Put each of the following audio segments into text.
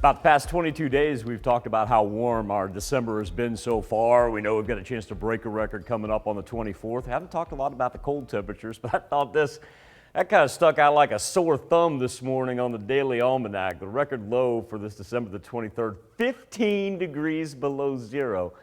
About the past 22 days, we've talked about how warm our December has been so far. We know we've got a chance to break a record coming up on the 24th. Haven't talked a lot about the cold temperatures, but I thought that kind of stuck out like a sore thumb this morning on the Daily Almanac. The record low for this December the 23rd, 15 degrees below zero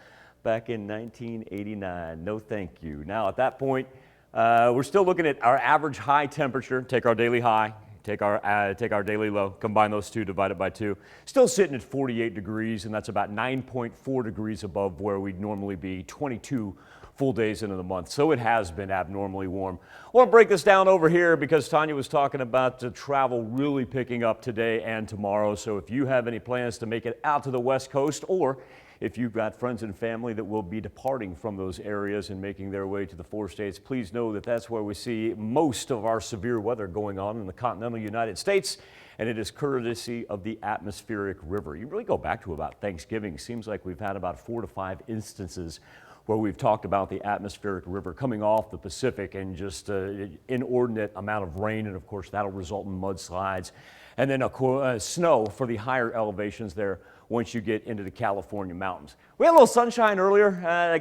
back in 1989. No thank you. Now at that point, we're still looking at our average high temperature. Take our daily high. Take our daily low, combine those two, divide it by 2. Still sitting at 48 degrees, and that's about 9.4 degrees above where we'd normally be 22 full days into the month. So it has been abnormally warm. I want to break this down over here because Tanya was talking about the travel really picking up today and tomorrow. So if you have any plans to make it out to the West Coast, or if you've got friends and family that will be departing from those areas and making their way to the 4 states, please know that that's where we see most of our severe weather going on in the continental United States, and it is courtesy of the atmospheric river. You really go back to about Thanksgiving. Seems like we've had about 4 to 5 instances where we've talked about the atmospheric river coming off the Pacific and just an inordinate amount of rain, and of course that'll result in mudslides. And then snow for the higher elevations there once you get into the California mountains. We had a little sunshine earlier,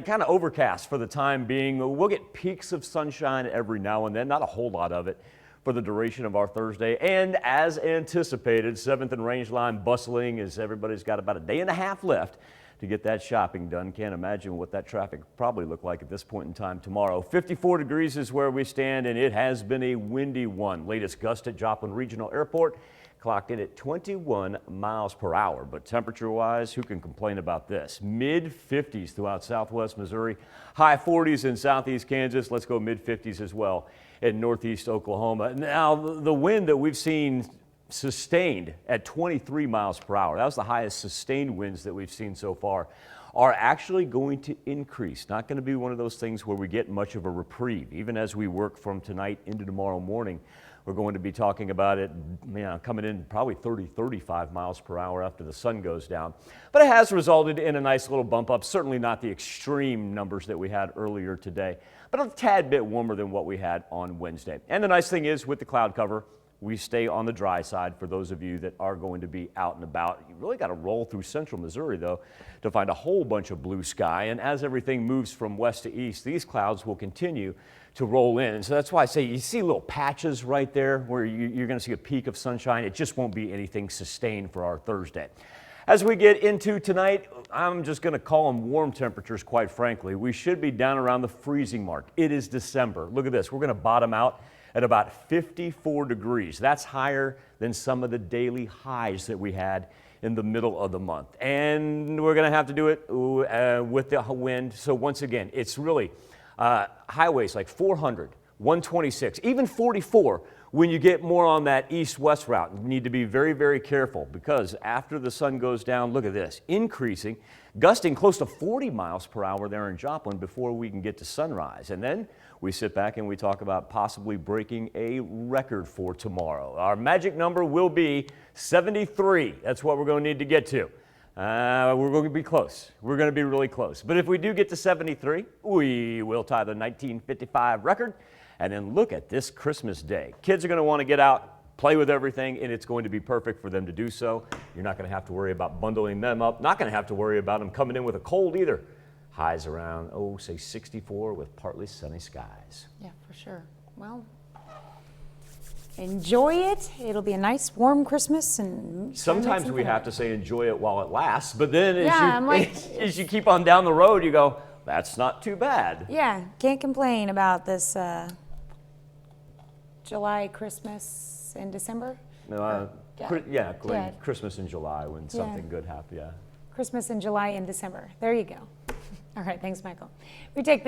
kind of overcast for the time being. We'll get peaks of sunshine every now and then, not a whole lot of it for the duration of our Thursday. And as anticipated, 7th and Rangeline bustling as everybody's got about a day and a half left to get that shopping done. Can't imagine what that traffic probably look like at this point in time tomorrow. 54 degrees is where we stand, and it has been a windy one. Latest gust at Joplin Regional Airport clocked in at 21 miles per hour. But temperature-wise, who can complain about this? Mid-50s throughout southwest Missouri, high 40s in southeast Kansas. Let's go mid-50s as well in northeast Oklahoma. Now, the wind that we've seen sustained at 23 miles per hour, that was the highest sustained winds that we've seen so far, are actually going to increase. Not going to be one of those things where we get much of a reprieve. Even as we work from tonight into tomorrow morning, we're going to be talking about it, coming in probably 30, 35 miles per hour after the sun goes down. But it has resulted in a nice little bump up. Certainly not the extreme numbers that we had earlier today, but a tad bit warmer than what we had on Wednesday. And the nice thing is, with the cloud cover, we stay on the dry side for those of you that are going to be out and about. You really got to roll through central Missouri, though, to find a whole bunch of blue sky. And as everything moves from west to east, these clouds will continue to roll in. And so that's why I say you see little patches right there where you're going to see a peak of sunshine. It just won't be anything sustained for our Thursday. As we get into tonight, I'm just going to call them warm temperatures, quite frankly. We should be down around the freezing mark. It is December. Look at this. We're going to bottom out at about 54 degrees. That's higher than some of the daily highs that we had in the middle of the month. And we're going to have to do it with the wind. So once again, it's really highways like 400, 126, even 44 when you get more on that east-west route. You need to be very, very careful because after the sun goes down, look at this, increasing, gusting close to 40 miles per hour there in Joplin before we can get to sunrise. And then we sit back and we talk about possibly breaking a record for tomorrow. Our magic number will be 73. That's what we're going to need to get to. We're going to be close. We're going to be really close. But if we do get to 73, we will tie the 1955 record. And then look at this Christmas Day. Kids are going to want to get out, play with everything, and it's going to be perfect for them to do so. You're not going to have to worry about bundling them up. Not going to have to worry about them coming in with a cold either. Highs around, say 64 with partly sunny skies. Yeah, for sure. Well, enjoy it. It'll be a nice warm Christmas. And sometimes we have to say enjoy it while it lasts, but then as you keep on down the road, you go, that's not too bad. Yeah, can't complain about this July, Christmas, and December. Christmas in July when something good happens. Yeah. Christmas in July and December. There you go. All right, thanks, Michael. We take